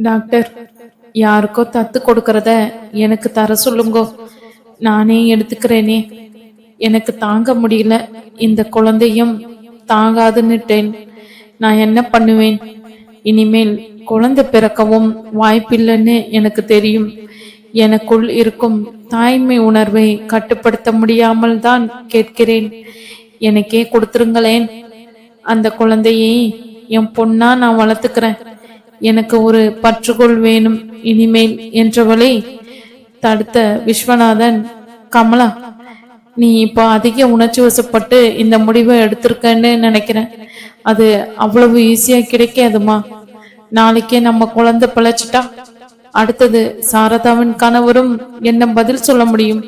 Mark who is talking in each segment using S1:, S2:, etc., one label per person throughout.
S1: Doctor, யாருக்கோ தத்து கொடுக்கறத எனக்கு தர சொல்லுங்கோ. நானே எடுத்துக்கிறேனே. எனக்கு தாங்க முடியல. இந்த குழந்தையும் தாங்காதுன்னுட்டேன். நான் என்ன பண்ணுவேன்? இனிமேல் குழந்தை பிறக்கவும் வாய்ப்பில்லைன்னு எனக்கு தெரியும். எனக்குள் இருக்கும் தாய்மை உணர்வை கட்டுப்படுத்த முடியாமல் தான் கேட்கிறேன். எனக்கே கொடுத்துருங்களேன். அந்த குழந்தையை என் பொண்ணா நான் வளர்த்துக்கிறேன். எனக்கு ஒரு பற்றுகோள் வேணும் இனிமேல் என்றவளை தடுத்த விஸ்வநாதன், கமலா, நீ இப்போ அதிக உணர்ச்சி வசப்பட்டு இந்த முடிவை எடுத்திருக்கன்னு நினைக்கிறேன். அது அவ்வளவு ஈஸியா கிடைக்காதுமா. நாளைக்கே நம்ம குழந்தை பிழைச்சிட்டா அடுத்தது சாரதாவின் கணவரும் என்ன பதில் சொல்ல முடியும்?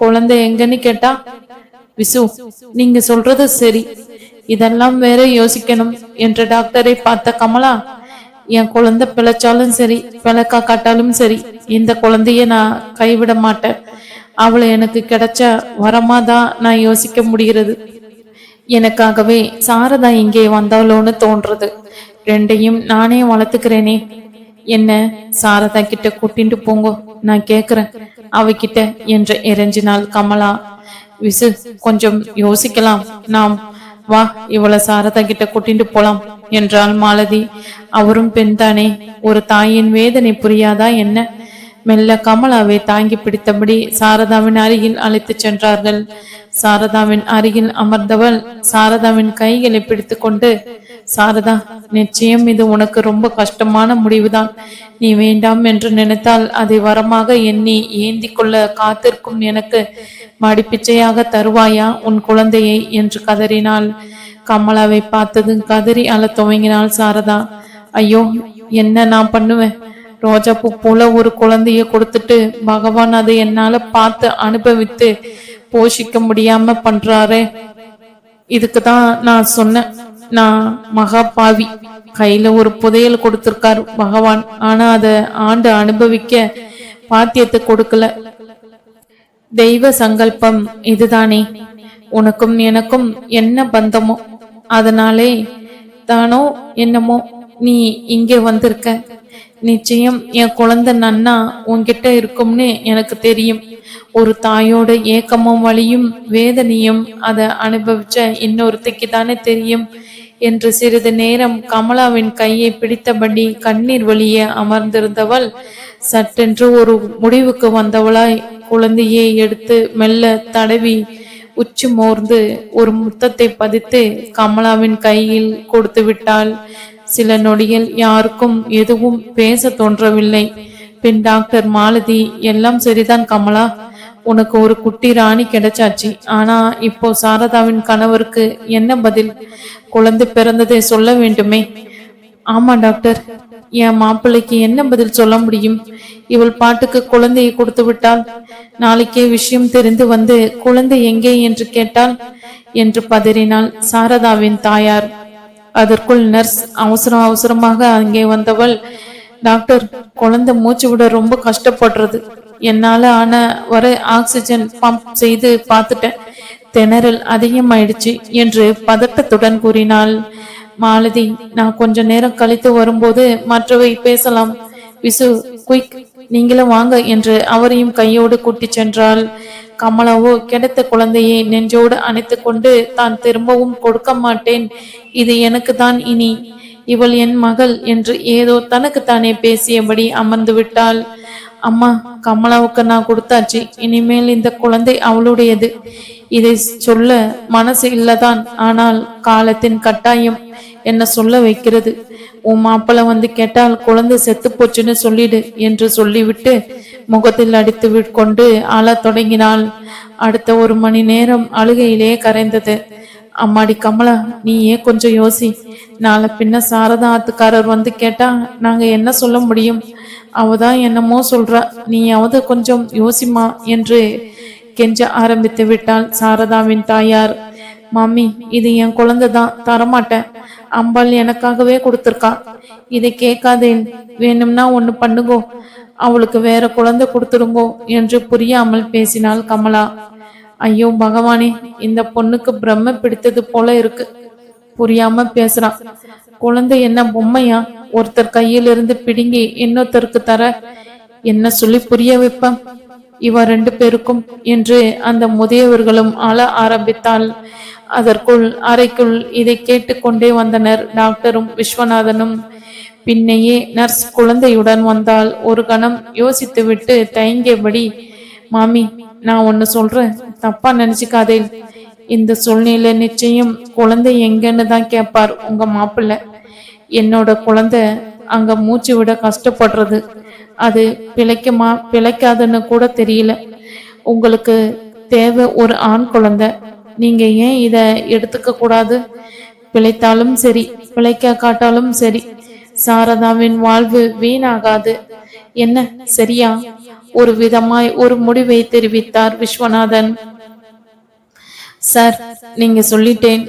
S1: குழந்தை எங்கன்னு கேட்டா, விசு, நீங்க சொல்றது சரி, இதெல்லாம் வேற யோசிக்கணும் என்ற டாக்டரை பார்த்த கமலா, என் குழந்தை பிழைச்சாலும் சரி பிழைக்கா காட்டாலும் சரி, இந்த குழந்தைய நான் கைவிட மாட்டேன். அவளை எனக்கு கிடைச்ச வரமாதான் நான் யோசிக்க முடிகிறது. எனக்காகவே சாரதா இங்கே வந்தாளோன்னு தோன்றது. ரெண்டையும் நானே வளர்த்துக்கிறேனே. என்ன சாரதா கிட்ட கூட்டிட்டு போங்க, நான் கேக்குறேன் அவகிட்ட என்று இறைஞ்சினாள் கமலா. விசு, கொஞ்சம் யோசிக்கலாம். நாம் வா, இவளை சாரதா கிட்ட கூட்டிட்டு போலாம் என்றாள் மாலதி. அவரும் பெண் தானே, ஒரு தாயின் வேதனை புரியாதா என்ன? மெல்ல கமலாவை தாங்கி பிடித்தபடி சாரதாவின் அருகில் அழைத்து சென்றார்கள். சாரதாவின் அருகில் அமர்ந்தவள் சாரதாவின் கைகளை பிடித்து கொண்டு, சாரதா, நிச்சயம் இது உனக்கு ரொம்ப கஷ்டமான முடிவுதான். நீ வேண்டாம் என்று நினைத்தால் அதை வரமாக எண்ணி ஏந்தி கொள்ள காத்திருக்கும் எனக்கு மடிப்பிச்சையாக தருவாயா உன் குழந்தையை என்று கதறினாள். கமலாவை பார்த்ததும் கதறி அழ துவங்கினாள் சாரதா. ஐயோ, என்ன நான் பண்ணுவேன்? ரோஜா பூ போல ஒரு குழந்தைய கொடுத்துட்டு பகவான் அதை என்னால பார்த்து அனுபவித்து போஷிக்க முடியாம பண்றாரே. இதுக்குதான் நான் சொன்னேன், நான் மகா பாவி. கையில ஒரு புதையல் கொடுத்திருக்காரு பகவான், ஆனா அத ஆண்டு அனுபவிக்க பாத்தியத்தை கொடுக்கல. தெய்வ சங்கல்பம் இதுதானே. உனக்கும் எனக்கும் என்ன பந்தமோ அதனாலே தானோ என்னமோ நீ இங்கே வந்திருக்க. நிச்சயம் என் குழந்தை நன்னா உன்கிட்ட இருக்கும்னு எனக்கு தெரியும். ஒரு தாயோட ஏக்கமும் வலியும் வேதனையும் அதை அனுபவிச்ச இன்னொருத்திக்கு தானே தெரியும் என்று சிறிது நேரம் கமலாவின் கையை பிடித்தபடி கண்ணீர் வழிய அமர்ந்திருந்தவள் சட்டென்று ஒரு முடிவுக்கு வந்தவளாய் குழந்தையை எடுத்து மெல்ல தடவி உச்சி மோர்ந்து ஒரு முத்தத்தை பதித்து கமலாவின் கையில் கொடுத்து விட்டாள். சில நொடியில் யாருக்கும் எதுவும் பேச தோன்றவில்லை. பின் டாக்டர் மாலதி, எல்லாம் சரிதான் கமலா, உனக்கு ஒரு குட்டி ராணி கிடைச்சாச்சு. ஆனா இப்போ சாரதாவின் கணவருக்கு என்ன பதில்? குழந்தை பிறந்ததை சொல்ல வேண்டுமே. ஆமா டாக்டர், என் மாப்பிள்ளைக்கு என்ன பதில் சொல்ல முடியும்? இவள் பாட்டுக்கு குழந்தையை கொடுத்து விட்டாள். நாளைக்கே விஷயம் தெரிந்து வந்து குழந்தை எங்கே என்று கேட்டாள் என்று பதறினாள் சாரதாவின் தாயார். அதற்குள் நர்ஸ் அவசரமாக அங்கே வந்தவள், டாக்டர், குழந்தை மூச்சு விட ரொம்ப கஷ்டப்படுறது. என்னால ஆன வரை ஆக்சிஜன் பம்ப் செய்து பார்த்துட்டேன். திணறல் அதிகமாயிடுச்சு என்று பதட்டத்துடன் கூறினாள். மாலதி, நான் கொஞ்ச நேரம் கழித்து வரும்போது மற்றவை பேசலாம். விசு, குயிக், நீங்களும் வாங்க என்று அவரையும் கையோடு கூட்டி சென்றாள். கமலாவோ கிடைத்த குழந்தையை நெஞ்சோடு அணைத்து கொண்டு, தான் திரும்பவும் கொடுக்க மாட்டேன், இது எனக்கு தான் இனி, இவள் என் மகள் என்று ஏதோ தனக்குத்தானே பேசியபடி அமர்ந்து விட்டாள். அம்மா, கமலாவுக்கு நான் கொடுத்தாச்சு. இனிமேல் இந்த குழந்தை அவளுடையது. இதை சொல்ல மனசு இல்லதான், ஆனால் காலத்தின் கட்டாயம் என்ன சொல்ல வைக்கிறது. உன் மாப்பிள்ள வந்து கேட்டால் குழந்தை செத்து போச்சுன்னு சொல்லிடு என்று சொல்லிவிட்டு முகத்தில் அடித்து கொண்டு அழ தொடங்கினாள். அடுத்த 1 மணி நேரம் அழுகையிலே கரைந்தது. அம்மாடி கமலா, நீ ஏன் கொஞ்சம் யோசி. நாளை பின்ன சாரதா ஆத்துக்காரர் வந்து கேட்டா நாங்க என்ன சொல்ல முடியும்? அவதான் என்னமோ சொல்றா, நீயாவது கொஞ்சம் யோசிமா என்று கெஞ்ச ஆரம்பித்து விட்டாள் சாரதாவின் தாயார். மாமி, இது என் குழந்தைதான், தரமாட்டேன். அம்பாள் எனக்காகவே கொடுத்திருக்கா. இதை கேட்காதேன். வேணும்னா ஒண்ணு பண்ணுங்கோ, அவளுக்கு வேற குழந்தை கொடுத்துடுங்கோ என்று புரியாமல் பேசினாள் கமலா. ஐயோ பகவானே, இந்த பொண்ணுக்கு பிரம்ம பிடித்தது போல இருக்கு. புரியாம பேசுறான். குழந்தை என்ன பொம்மையா? ஒருத்தர் கையிலிருந்து பிடுங்கி இன்னொருத்தருக்கு தர என்ன சொல்லி புரிய வைப்பேன் இவ 2 பேருக்கும் என்று அந்த முதியவர்களும் அழ ஆரம்பித்தாள். அதற்குள் அறைக்குள் இதை கேட்டுக்கொண்டே வந்தனர் டாக்டரும் விஸ்வநாதனும். பின்னையே நர்ஸ் குழந்தையுடன் வந்தால் ஒரு கணம் யோசித்துவிட்டு தயங்கியபடி, மாமி, நான் ஒன்னு சொல்றேன், தப்பா நினைச்சுக்காதே. இந்த சூழ்நிலை நிச்சயம் குழந்தை எங்கன்னு தான் கேட்பார் உங்க மாப்பிள்ளை. என்னோட குழந்தை அங்க மூச்சு விட கஷ்டப்படுறது, அது பிழைக்குமா பிழைக்காதுன்னு கூட தெரியல. உங்களுக்கு தேவை ஒரு ஆண் குழந்தை, நீங்க ஏன் இத எடுத்துக்க கூடாது? பிழைத்தாலும் சரி பிழைக்க காட்டாலும் சரி சாரதாவின் வாழ்வு வீணாகாது. என்ன சரியா? ஒரு விதமாய் ஒரு முடிவை தெரிவித்தார் விஸ்வநாதன். சார், நீங்க சொல்லிட்டேன்,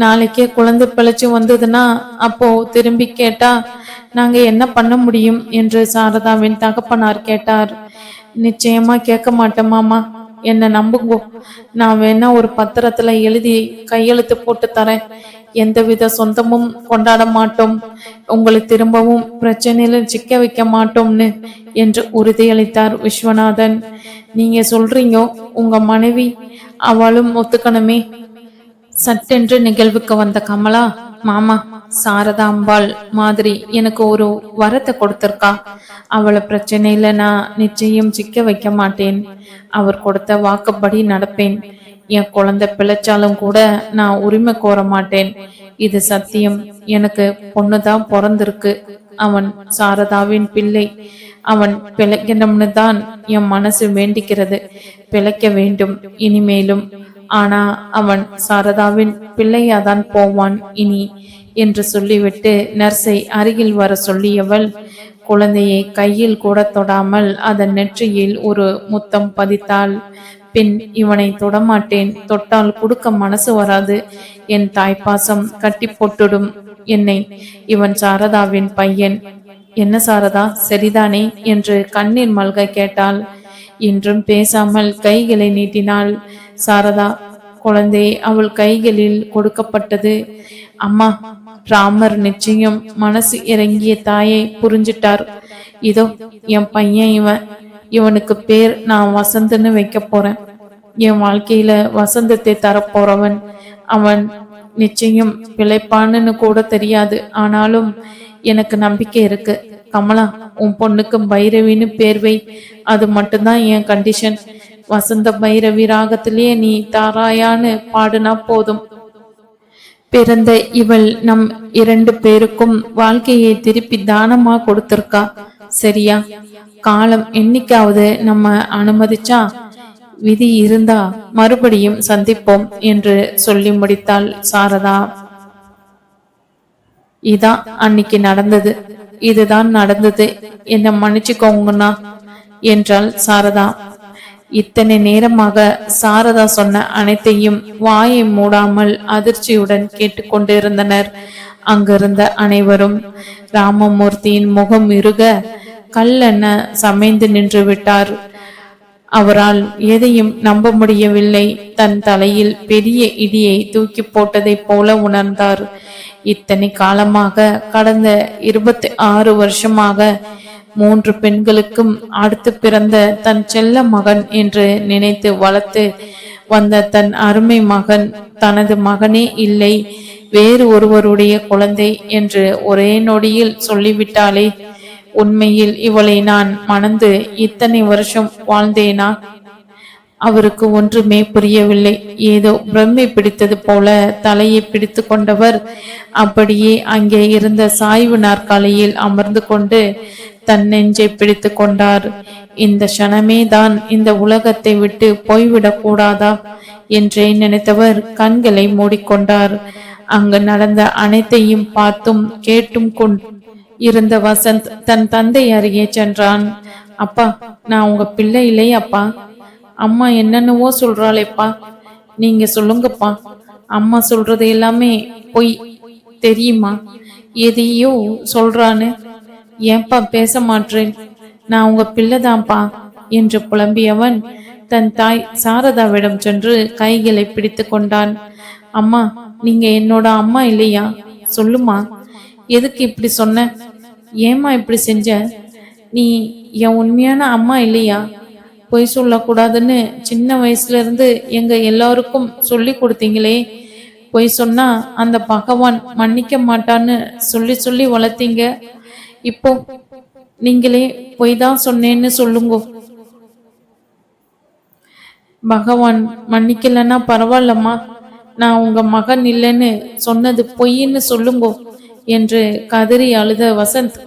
S1: நாளைக்கே குழந்தை பிழைச்சு வந்ததுன்னா அப்போ திரும்பி கேட்டா நாங்க என்ன பண்ண முடியும் என்று சாரதாவின் தகப்பனார் கேட்டார். நிச்சயமா கேட்க மாட்டேன் மாமா, என்ன நம்புங்கோ. நான் வேணா ஒரு பத்திரத்துல எழுதி கையெழுத்து போட்டு தரேன். எந்தவித சொந்தமும் கொண்டாட மாட்டோம், உங்களை திரும்பவும் பிரச்சனையில சிக்க வைக்க மாட்டோம்னு என்று உறுதியளித்தார் விஸ்வநாதன். நீங்க சொல்றீங்க, உங்க மனைவி அவளும் ஒத்துக்கணுமே. சட்டென்று நிகழ்வுக்கு வந்த கமலா, மாமா, சாரதா அம்பாள் மாதிரி எனக்கு ஒரு வரத்தை கொடுத்திருக்கா. அவளை பிரச்சனையில நான் நிச்சயம் சிக்க வைக்க மாட்டேன். அவர் கொடுத்த வாக்குப்படி நடப்பேன். என் குழந்தை பிழைச்சாலும் கூட நான் உரிமை கோர மாட்டேன். இது சத்தியம். எனக்கு பொண்ணுதான் பிறந்திருக்கு. அவன் சாரதாவின் பிள்ளை. அவன் பிழைக்கணும்னு தான் என் மனசு வேண்டிக்கிறது. பிழைக்க வேண்டும் இனிமேலும். ஆனா அவன் சாரதாவின் பிள்ளையாதான் போவான் இனி என்று சொல்லிவிட்டு நர்ஸை அருகில் வர சொல்லியவள் குழந்தையை கையில் கூட தொடாமல் அதன் நெற்றியில் ஒரு முத்தம் பதித்தாள். பின், இவனை தொடமாட்டேன், தொட்டால் கொடுக்க மனசு வராது, என் தாய்ப்பாசம் கட்டி போட்டுடும் என்னை. இவன் சாரதாவின் பையன். என்ன சாரதா, சரிதானே என்று கண்ணீர் மல்க கேட்டாள். இன்றும் பேசாமல் கைகளை நீட்டினாள் சாரதா. குழந்தை அவள் கைகளில் கொடுக்கப்பட்டது. அம்மா, ராமர் நிச்சயம் மனசு இறங்கிய தாயை புரிஞ்சிட்டார். இதோ என் பையன் இவன். இவனுக்கு பேர் நான் வசந்தன்னு வைக்க போறேன். என் வாழ்க்கையில வசந்தத்தை தரப்போறவன் அவன். நிச்சயம் பிழைப்பான்னு கூட தெரியாது, ஆனாலும் எனக்கு நம்பிக்கை இருக்கு. கமலா, உன் பொண்ணுக்கு பைரவின்னு பேர் வை. அது மட்டும்தான் என் கண்டிஷன். வசந்த பைரவி ராகத்திலேயே நீ தாராயான்னு பாடுனா போதும். பிறந்த இவள் நம் 2 பேருக்கும் வாழ்க்கையை திருப்பி தானமா கொடுத்திருக்கா. சரியா? காலம் என்னைக்காவது நம்ம அனுமதிச்சா, விதி இருந்தா மறுபடியும் சந்திப்போம் என்று சொல்லி முடித்தாள் சாரதா. இதான் அன்னைக்கு நடந்தது. இதுதான் நடந்தது, என்ன மன்னிச்சுக்கோங்கண்ணா என்றாள் சாரதா. இத்தனை நேரமாக சாரதா சொன்ன அனைத்தையும் வாயை மூடாமல் அதிர்ச்சியுடன் கேட்டுக்கொண்டிருந்தனர் அங்கிருந்த அனைவரும். ராமமூர்த்தியின் முகம் இறுக கல்லென சமைந்து நின்று விட்டார். அவரால் எதையும் நம்ப முடியவில்லை. தன் தலையில் பெரிய இடியை தூக்கி போட்டதை போல உணர்ந்தார். இத்தனை காலமாக, கடந்த 26 வருஷமாக 3 பெண்களுக்கும் அடுத்து பிறந்த தன் செல்ல மகன் என்று நினைத்து வளர்த்து வந்த தன் அருமை மகன் தனது மகனே இல்லை, வேறு ஒருவருடைய குழந்தை என்று ஒரே நொடியில் சொல்லிவிட்டாளே. உண்மையில் இவளை நான் மணந்து இத்தனை வருஷம் வாழ்ந்தேனா? அவருக்கு ஒன்றுமே புரியவில்லை. ஏதோ பிரம்மை பிடித்தது போல தலையை பிடித்து கொண்டவர் அப்படியே அங்கே இருந்த சாய்வு நாற்காலியில் அமர்ந்து கொண்டு தன் நெஞ்சை பிடித்து கொண்டார். இந்த க்ஷணமே தான் இந்த உலகத்தை விட்டு போய்விடக் கூடாதா என்றே நினைத்தவர் கண்களை மூடிக்கொண்டார். அங்கு நடந்த அனைத்தையும் பார்த்தும் கேட்டும் கொண்டு இருந்த வசந்த் தன் தந்தை அருகே சென்றான். அப்பா, நான் உங்க பிள்ளை இல்லையாப்பா? அம்மா என்னென்னவோ சொல்றாளேப்பா, நீங்க சொல்லுங்கப்பா. அம்மா சொல்றது எல்லாமே பொய் தெரியுமா? எதையோ சொல்றான்னு. ஏன்பா பேச மாட்டேன்? நான் உங்க பிள்ளைதான்ப்பா என்று புலம்பியவன் தன் தாய் சாரதாவிடம் சென்று கைகளை பிடித்து கொண்டான். அம்மா, நீங்க என்னோட அம்மா இல்லையா? சொல்லுமா, எதுக்கு இப்படி சொன்ன? ஏம்மா இப்படி செஞ்ச? நீ என் உண்மையான அம்மா இல்லையா? பொய் சொல்லக்கூடாதுன்னு சின்ன வயசுல இருந்து எங்க எல்லாருக்கும் சொல்லி கொடுத்தீங்களே. பொய் சொன்னா அந்த பகவான் மன்னிக்க மாட்டான்னு சொல்லி சொல்லி வளர்த்தீங்க. இப்போ நீங்களே பொய் தான் சொன்னேன்னு சொல்லுங்க. பகவான் மன்னிக்கலன்னா பரவாயில்லம்மா, நான் உங்க மகன் இல்லைன்னு சொன்னது பொய்ன்னு சொல்லுங்கோ என்று கதறி அழுத வசந்த்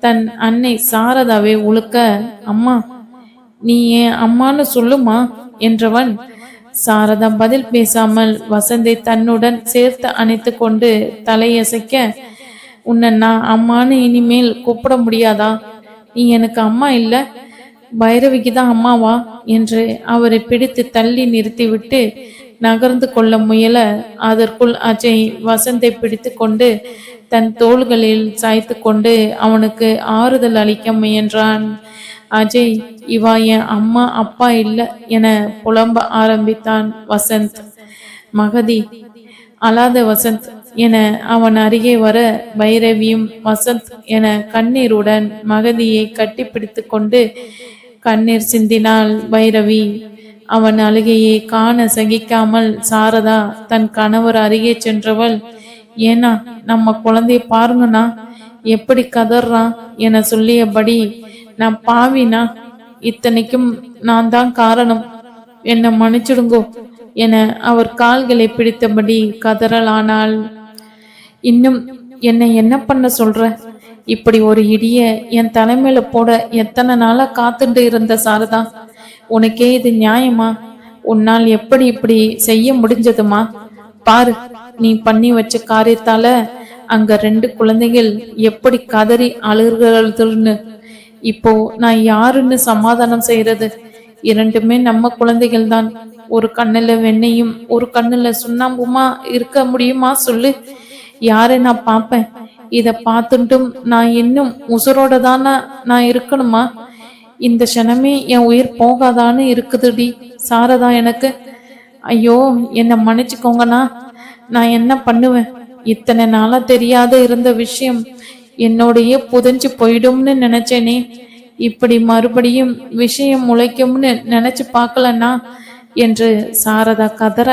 S1: தன் அன்னை சாரதாவை உழுக்க, அம்மா நீ ஏன் அம்மான்னு சொல்லுமா என்றவன், சாரதா பதில் பேசாமல் வசந்தை தன்னுடன் சேர்த்து அணைத்து கொண்டு தலையசைக்க, உன்னை நான் அம்மான்னு இனிமேல் கூப்பிட முடியாதா? நீ எனக்கு அம்மா இல்ல, பைரவிக்கு தான் அம்மாவா என்று அவரை பிடித்து தள்ளி நிறுத்திவிட்டு நகர்ந்து கொள்ள முயல, அதற்குள் அஜய் வசந்தை பிடித்து கொண்டு தன் தோள்களில் சாய்த்து கொண்டு அவனுக்கு ஆறுதல் அளிக்க முயன்றான். அஜய், இவா என் அம்மா அப்பா இல்ல என புலம்ப ஆரம்பித்தான் வசந்த். மகதி, அழாத வசந்த் என அவன் அருகே வர, பைரவியும் வசந்த் என கண்ணீருடன் மகதியை கட்டி பிடித்து கொண்டு கண்ணீர் சிந்தினாள் பைரவி. அவன் அழுகையை காண சகிக்காமல் சாரதா தன் கணவர் அருகே சென்றவள், ஏனா நம்ம குழந்தைய பாருங்கண்ணா எப்படி கதறான் என சொல்லியபடி, நான் பாவினா, இத்தனைக்கும் நான் தான் காரணம், என்னை மன்னிச்சிடுங்கோ என அவர் கால்களை பிடித்தபடி கதறலானாள். இன்னும் என்னை என்ன பண்ண சொல்ற? இப்படி ஒரு இடிய என் தலைமையில போட எத்தனை நாளா காத்துட்டு இருந்த சாரதா, உனக்கே இது நியாயமா? உன்னால் எப்படி இப்படி செய்ய முடிஞ்சதுமா? பாரு, நீ பண்ணி வச்ச காரியத்தால அங்க 2 குழந்தைகள் எப்படி கதறி அழுகுறதுன்னு. இப்போ நான் யாருன்னு சமாதானம் செய்யறது? 2மே நம்ம குழந்தைகள் தான். ஒரு கண்ணுல வெண்ணையும் ஒரு கண்ணுல சுண்ணாம்புமா இருக்க முடியுமா சொல்லு? யாரை நான் பார்ப்பேன்? இத பார்த்துட்டும் நான் இன்னும் உசுரோட தானே நான் இருக்கணுமா? இந்த க்ஷணமே என் உயிர் போகாதான்னு இருக்குதுடி சாரதா எனக்கு. ஐயோ, என்னை மன்னிச்சுக்கோங்கண்ணா, நான் என்ன பண்ணுவேன்? இத்தனை நாளா தெரியாத இருந்த விஷயம் என்னோடைய புதைஞ்சு போயிடும்னு நினைச்சேனே, இப்படி மறுபடியும் விஷயம் முளைக்கும்னு நினைச்சு பார்க்கலண்ணா என்று சாரதா கதற,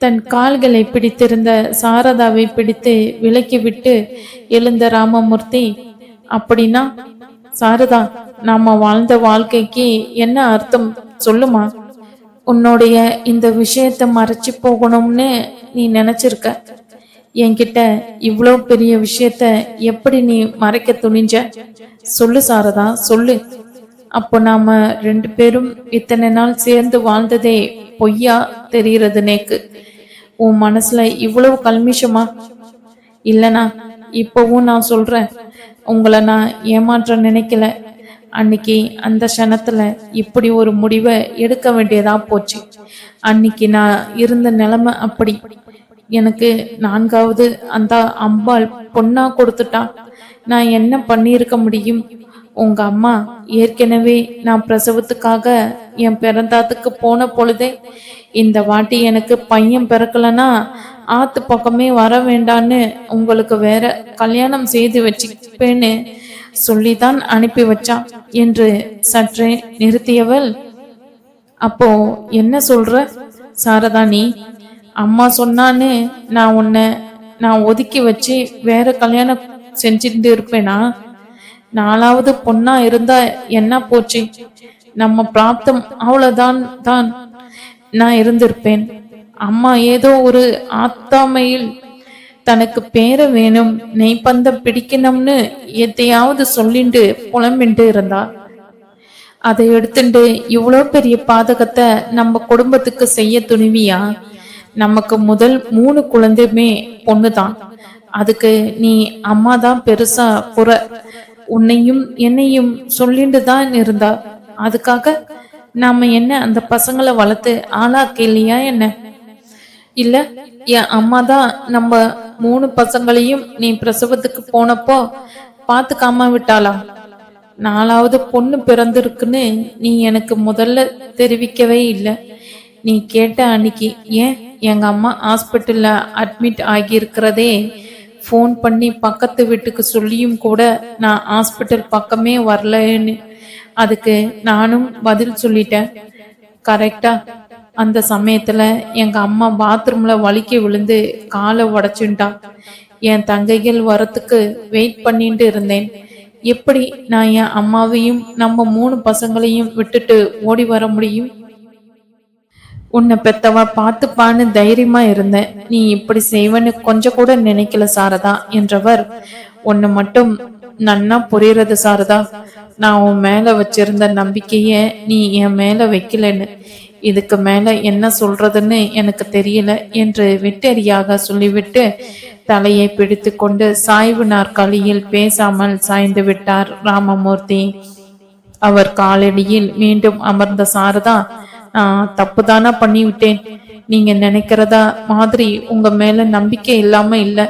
S1: தன் கால்களை பிடித்திருந்த சாரதாவை பிடித்து விலக்கிவிட்டு எழுந்த ராமமூர்த்தி, அப்படின்னா சாரதா, நாம வாழ்ந்த வாழ்க்கைக்கு என்ன அர்த்தம் சொல்லுமா? உன்னுடைய இந்த விஷயத்த மறைச்சு போகணும்னு நீ நினைச்சிருக்க. என்கிட்ட இவ்வளோ பெரிய விஷயத்த எப்படி நீ மறைக்க துணிஞ்ச? சொல்லு சாரதா, சொல்லு. அப்போ நாம 2 பேரும் இத்தனை நாள் சேர்ந்து வாழ்ந்ததே பொய்யா தெரிகிறது நேக்கு. உன் மனசுல இவ்வளவு கல்மிஷமா? இல்லனா இப்பவும் நான் சொல்றேன், உங்களை நான் ஏமாற்ற நினைக்கல. அன்னைக்கு அந்த க்ஷணத்துல இப்படி ஒரு முடிவை எடுக்க வேண்டியதா போச்சு. அன்னைக்கு நான் இருந்த நிலைமை அப்படி. எனக்கு 4வது அந்த அம்பாள் பொண்ணா கொடுத்துட்டா. நான் என்ன பண்ணியிருக்க முடியும்? உங்க அம்மா ஏற்கனவே நான் பிரசவத்துக்காக என் பிறந்தாத்துக்கு போன பொழுதே, இந்த வாட்டி எனக்கு பையன் பிறக்கலன்னா ஆத்து பக்கமே வர வேண்டான்னு உங்களுக்கு வேற கல்யாணம் செய்து வச்சுப்பேன்னு சொல்லிதான் அனுப்பி வச்சான் என்று சற்றே நிறுத்தியவள், அப்போ என்ன சொல்ற சாரதா? நீ அம்மா சொன்னான்னு நான் ஒதுக்கி வச்சு வேற கல்யாணம் செஞ்சுட்டு இருப்பேனா? 4வது பொண்ணா இருந்தா என்ன போச்சு? நம்ம பிராப்தம் அவ்வளவுதான் தான் நான் இருந்திருப்பேன். அம்மா ஏதோ ஒரு ஆத்தாமையில் தனக்கு பேர வேணும், நெய்பந்தம் பிடிக்கணும்னு எதையாவது சொல்லிண்டு புலம்பிண்டு இருந்தா. அதை எடுத்துட்டு இவ்வளோ பெரிய பாதகத்தை நம்ம குடும்பத்துக்கு செய்ய துணிவியா? நமக்கு முதல் 3 குழந்தையுமே பொண்ணுதான். அதுக்கு நீ அம்மா தான் பெருசா புற உன்னையும் என்னையும் சொல்லிட்டு தான் இருந்தா. அதுக்காக நாம என்ன அந்த பசங்களை வளர்த்து ஆளாக்க இல்லையா என்ன? இல்ல, என் அம்மா தான் நம்ம 3 பசங்களையும் நீ பிரசவத்துக்கு போனப்போ பாத்துக்காம விட்டாளா? 4வது பொண்ணு பிறந்திருக்குன்னு நீ எனக்கு முதல்ல தெரிவிக்கவே இல்லை. நீ கேட்ட அன்னைக்கு ஏன் எங்க அம்மா ஹாஸ்பிட்டல்ல அட்மிட் ஆகியிருக்கிறதே ஃபோன் பண்ணி பக்கத்து வீட்டுக்கு சொல்லியும் கூட நான் ஹாஸ்பிட்டல் பக்கமே வரலன்னு அதுக்கு நானும் பதில் சொல்லிட்டேன். கரெக்டா அந்த சமயத்துல எங்க அம்மா பாத்ரூம்ல வலிக்கி விழுந்து காலை உடைச்சுட்டா. என் தங்கைகள் வரத்துக்கு வெயிட் பண்ணிட்டு இருந்தேன். எப்படி நான் என் அம்மாவையும் நம்ம 3 பசங்களையும் விட்டுட்டு ஓடி வர முடியும்? உன்னை பெத்தவா பார்த்துப்பான்னு தைரியமா இருந்தேன். நீ இப்படி செய்வன்னு கொஞ்சம் கூட நினைக்கல சாரதா என்றவர், உன்னை மட்டும் நன்னா புரியுறது சாரதா. நான் உன் மேல வச்சிருந்த நம்பிக்கைய நீ என் மேல வைக்கலன்னு இதுக்கு மேல என்ன சொல்றதுன்னு எனக்கு தெரியல என்று வெட்டரியாக சொல்லிவிட்டு தலையை பிடித்து கொண்டு சாய்வு நாற்காலியில் பேசாமல் சாய்ந்து விட்டார் ராமமூர்த்தி. அவர் காலடியில் மீண்டும் அமர்ந்த சாரதா, நான் தப்புதானா பண்ணிவிட்டேன். நீங்க நினைக்கிறதா மாதிரி உங்க மேல நம்பிக்கை இல்லாம இல்ல.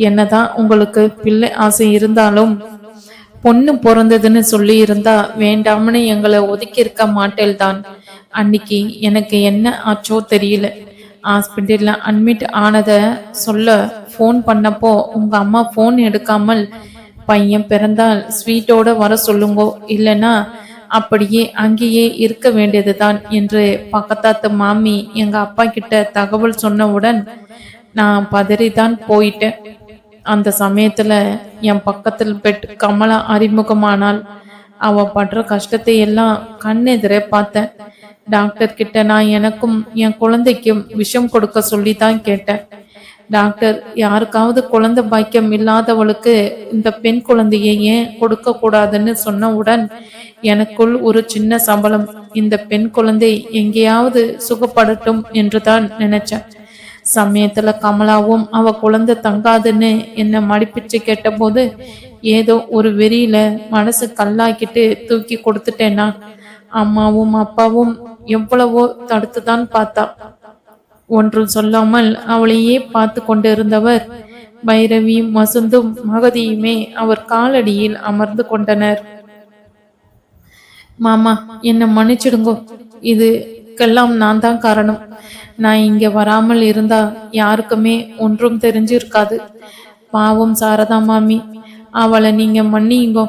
S1: என்னதான் உங்களுக்கு பிள்ளை ஆசை இருந்தாலும் பொண்ணு பிறந்ததுன்னு சொல்லி இருந்தா வேண்டாம்னு எங்களை ஒதுக்கி இருக்க மாட்டேல்தான். அன்னைக்கு எனக்கு என்ன ஆச்சோ தெரியல. ஹாஸ்பிட்டல்ல அட்மிட் ஆனத சொல்ல ஃபோன் பண்ணப்போ உங்க அம்மா ஃபோன் எடுக்காமல் பையன் பிறந்தால் ஸ்வீட்டோட வர சொல்லுங்கோ, இல்லைன்னா அப்படியே அங்கேயே இருக்க வேண்டியதுதான் என்று பக்கத்தாத்து மாமி எங்க அப்பா கிட்ட தகவல் சொன்னவுடன் நான் பதறிதான் போயிட்டேன். அந்த சமயத்துல என் பக்கத்தில் பெட் கமலா அறிமுகமானால். அவ படுற கஷ்டத்தை எல்லாம் கண்ணெதிரே பார்த்தேன். டாக்டர் கிட்ட நான் எனக்கும் என் குழந்தைக்கும் விஷம் கொடுக்க சொல்லிதான் கேட்டேன். டாக்டர், யாருக்காவது குழந்தை பாக்கியம் இல்லாதவளுக்கு இந்த பெண் குழந்தையை ஏன் கொடுக்க கூடாதுன்னு சொன்னவுடன் எனக்குள் ஒரு சின்ன சபலம். இந்த பெண் குழந்தை எங்கேயாவது சுகப்படட்டும் என்றுதான் நினைச்சேன். சமயத்துல கமலாவும் அவ குழந்தை தங்காதுன்னு என்ன மடிப்பிச்சு கேட்டபோது ஏதோ ஒரு வெறியில மனசு கல்லாக்கிட்டு தூக்கி கொடுத்துட்டேன்னா. அம்மாவும் அப்பாவும் எவ்வளவோ தடுத்துதான் பார்த்தா. ஒன்றும் சொல்லாமல் அவளையே பார்த்து கொண்டிருந்தவர் பைரவியும் வசந்தும் மகதியுமே அவர் காலடியில் அமர்ந்து கொண்டனர். மாமா, என்னை மன்னிச்சிடுங்கோ. இதுக்கெல்லாம் நான் தான் காரணம். நான் இங்க வராமல் இருந்தா யாருக்குமே ஒன்றும் தெரிஞ்சிருக்காது. பாவம் சாரதா மாமி, அவளை நீங்க மன்னிங்கோ.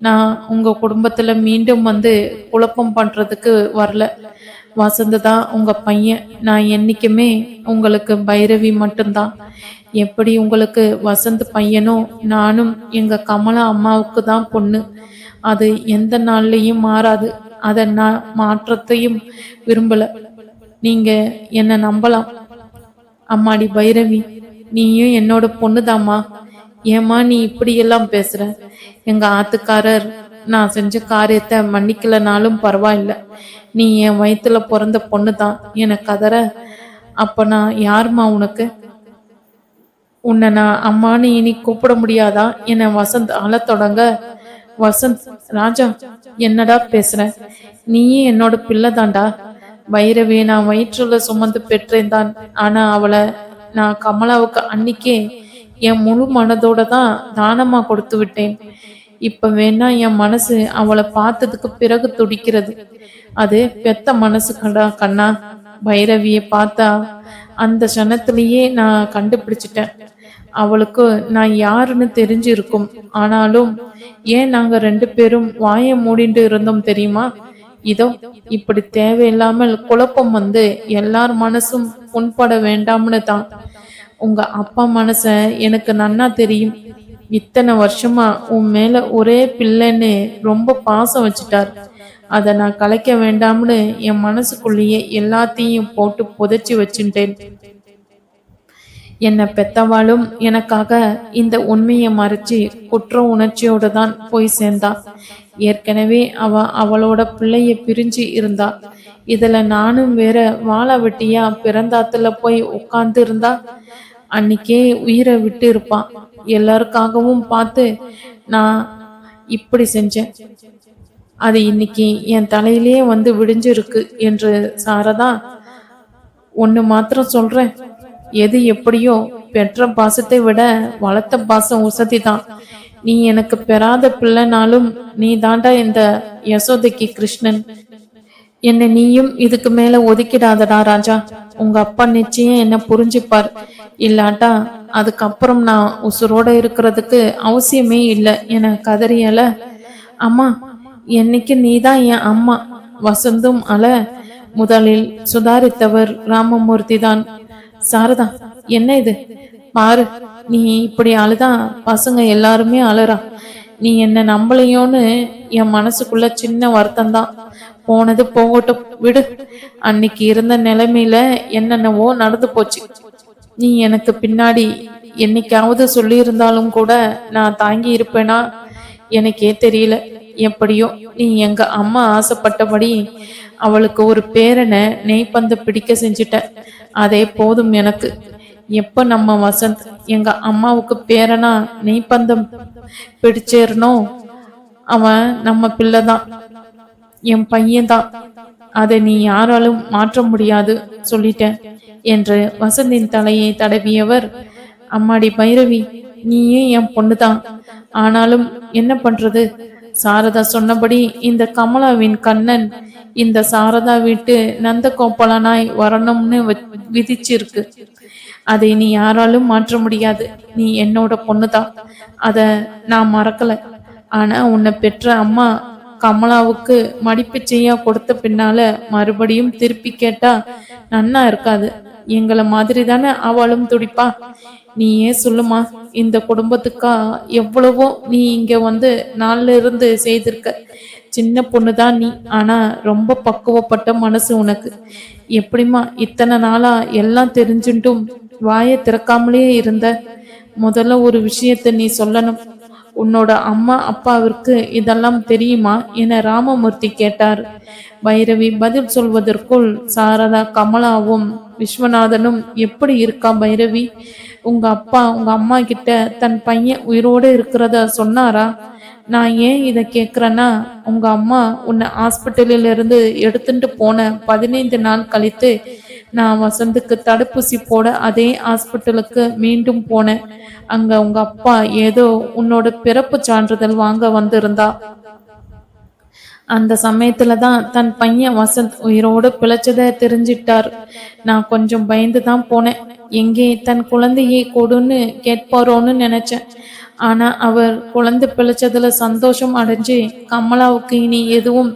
S1: நான் உங்க குடும்பத்துல மீண்டும் வந்து குழப்பம் பண்றதுக்கு வரல. வசந்து தான் உங்க பையன். நான் என்னைக்குமே உங்களுக்கு பைரவி மட்டும்தான். எப்படி உங்களுக்கு வசந்த் பையனோ நானும் எங்க கமலா அம்மாவுக்கு தான் பொண்ணு. அது எந்த நாள்லயும் மாறாது. அதை நான் மாற்றத்தையும் விரும்பல. நீங்க என்ன நம்பலாம். அம்மாடி பைரவி, நீயும் என்னோட பொண்ணுதாம்மா. ஏமா நீ இப்படியெல்லாம் பேசுற? எங்க ஆத்துக்காரர் நான் செஞ்ச காரியத்தை மன்னிக்கலனாலும் பரவாயில்ல. நீ என் வயிற்றுல பிறந்த பொண்ணு தான் என கதற. அப்ப நான் யாருமா உனக்கு? உன்னை நான் அம்மானு இனி கூப்பிட முடியாதா என வசந்த் அழ தொடங்க, வசந்த் ராஜா, என்னடா பேசுற? நீயே என்னோட பிள்ளை தாண்டா. பைரவியை நான் வயிற்றுல சுமந்து பெற்றேன் தான். ஆனா அவளை நான் கமலாவுக்கு அன்னைக்கே என் முழு மனதோட தான் தானமா கொடுத்து விட்டேன். இப்ப வேணா என் மனசு அவளை பார்த்ததுக்கு பிறகு துடிக்கிறது. அது பெத்த மனசு கண்ணா. பைரவியை பார்த்தா அந்த சனத்திலேயே நான் கண்டுபிடிச்சிட்டேன். அவளுக்கு நான் யாருன்னு தெரிஞ்சிருக்கும். ஆனாலும் ஏன் நாங்க 2 பேரும் வாயை மூடிட்டு இருந்தோம் தெரியுமா? இதோ இப்படி தேவையில்லாமல் குழப்பம் வந்து எல்லார் மனசும் புண்பட வேண்டாம்னு தான். உங்க அப்பா மனச எனக்கு நன்னா தெரியும். இத்தனை வருஷமா உன் மேல ஒரே பிள்ளைன்னு ரொம்ப பாசம் வச்சுட்டார். அதை நான் கலைக்க வேண்டாம்னு என் மனசுக்குள்ளேயே எல்லாத்தையும் போட்டு புதைச்சி வச்சுட்டேன். என்னை பெத்தவாளும் எனக்காக இந்த உண்மையை மறைச்சி குற்ற உணர்ச்சியோடு தான் போய் சேர்ந்தா. ஏற்கனவே அவளோட பிள்ளைய பிரிஞ்சு இருந்தா. இதுல நானும் வேற வாழை வெட்டியா பிறந்தாத்துல போய் உட்கார்ந்து இருந்தா அன்னைக்கே உயிரை விட்டு இருப்பான். எல்லாருக்காகவும் பார்த்து நான் இப்படி செஞ்சேன். அது இன்னைக்கு என் தலையிலே வந்து விடிஞ்சிருக்கு என்று சாரதா, ஒண்ணு மாத்திரம் சொல்றேன். எது எப்படியோ பெற்ற பாசத்தை விட வளர்த்த பாசம் உசதி தான். நீ எனக்கு பெறாத பிள்ளைனாலும் நீ தாண்டா இந்த யசோதைக்கு கிருஷ்ணன். என்னை நீயும் இதுக்கு மேல ஒதுக்கிடாதடா ராஜா. உங்க அப்பா நிச்சயம் என்ன புரிஞ்சுப்பார். இல்லாட்டா அதுக்கப்புறம் நான் உசுரோட இருக்கிறதுக்கு அவசியமே இல்லை என கதறியல. அம்மா, என்னைக்கு நீதான் என் அம்மா. வசந்தும் அல. முதலில் சுதாரித்தவர் ராமமூர்த்தி தான். சாரதா, என்ன இது பாரு, நீ இப்படி அழுதா பசங்க எல்லாருமே அழுறா. நீ என்ன நம்பலையோன்னு என் மனசுக்குள்ள சின்ன வருத்தம் தான். போனது போகட்டும், விடு. அன்னைக்கு இருந்த நிலைமையில என்னென்னவோ நடந்து போச்சு. நீ எனக்கு பின்னாடி என்னைக்காவது சொல்லி இருந்தாலும் கூட நான் தாங்கி இருப்பேனா எனக்கே தெரியல. எப்படியோ நீ எங்க அம்மா ஆசைப்பட்டபடி அவளுக்கு ஒரு பேரனை நெய்ப்பந்த பிடிக்க செஞ்சிட்ட. அதே போதும் எனக்கு. எப்ப நம்ம வசந்த் எங்க அம்மாவுக்கு பேரனா நெய்ப்பந்தம் பிடிச்சேரனோ அவன் நம்ம பிள்ளைதான், என் பையன்தான். அதை நீ யாராலும் மாற்ற முடியாது சொல்லிட்டேன் என்று வசந்தின் தலையை தடவியவர், அம்மாடி பைரவி, நீயே என் பொண்ணுதான். ஆனாலும் என்ன பண்றது? சாரதா சொன்னபடி இந்த கமலாவின் கண்ணன் இந்த சாரதா வீட்டு நந்த கோபாலனாய் வரணும்னு விதிச்சிருக்கு. அதை நீ யாராலும் மாற்ற முடியாது. நீ என்னோட பொண்ணுதான், அத நான் மறக்கல. ஆனா உன்னை பெற்ற அம்மா கமலாவுக்கு மடிப்பிச்சையா கொடுத்த பின்னால மறுபடியும் திருப்பி கேட்டா நன்னா இருக்காது. எங்களை மாதிரி தானே அவளும் துடிப்பா. நீயே சொல்லுமா, இந்த குடும்பத்துக்கா எவ்வளவோ நீ இங்க வந்து நாள்ல இருந்து செய்திருக்க. சின்ன பொண்ணுதான் நீ, ஆனா ரொம்ப பக்குவப்பட்ட மனசு உனக்கு. எப்படிமா இத்தனை நாளா எல்லாம் தெரிஞ்சுட்டும் வாயை திறக்காமலே இருந்த? முதல்ல ஒரு விஷயத்த நீ சொல்லணும். உன்னோட அம்மா அப்பாவிற்கு இதெல்லாம் தெரியுமா என ராமமூர்த்தி கேட்டார். பைரவி பதில் சொல்வதற்குள் சாரதா கமலாவும் விஸ்வநாதனும், எப்படி இருக்கா பைரவி? உங்க அப்பா உங்க அம்மா கிட்ட தன் பையன் உயிரோடு இருக்கிறத சொன்னாரா? நான் ஏன் இதை கேட்குறேன்னா, உங்க அம்மா உன்னை ஹாஸ்பிட்டலில் இருந்து எடுத்துட்டு போன 15 நாள் கழித்து நான் வசந்துக்கு தடுப்பூசி போட அதே ஹாஸ்பிட்டலுக்கு மீண்டும் போனேன். அங்க உங்க அப்பா ஏதோ உன்னோட பிறப்பு சான்றிதழ் வாங்க வந்திருந்தா. அந்த சமயத்துல தான் தன் பையன் வசந்த் உயிரோடு பிழைச்சத தெரிஞ்சிட்டார். நான் கொஞ்சம் பயந்து தான் போனேன். எங்கே தன் குழந்தையை கொடுன்னு கேட்பாரோன்னு நினைச்சேன். ஆனா அவர் குழந்தை பிழைச்சதுல சந்தோஷம் அடைஞ்சு கமலாவுக்கு இனி எதுவும்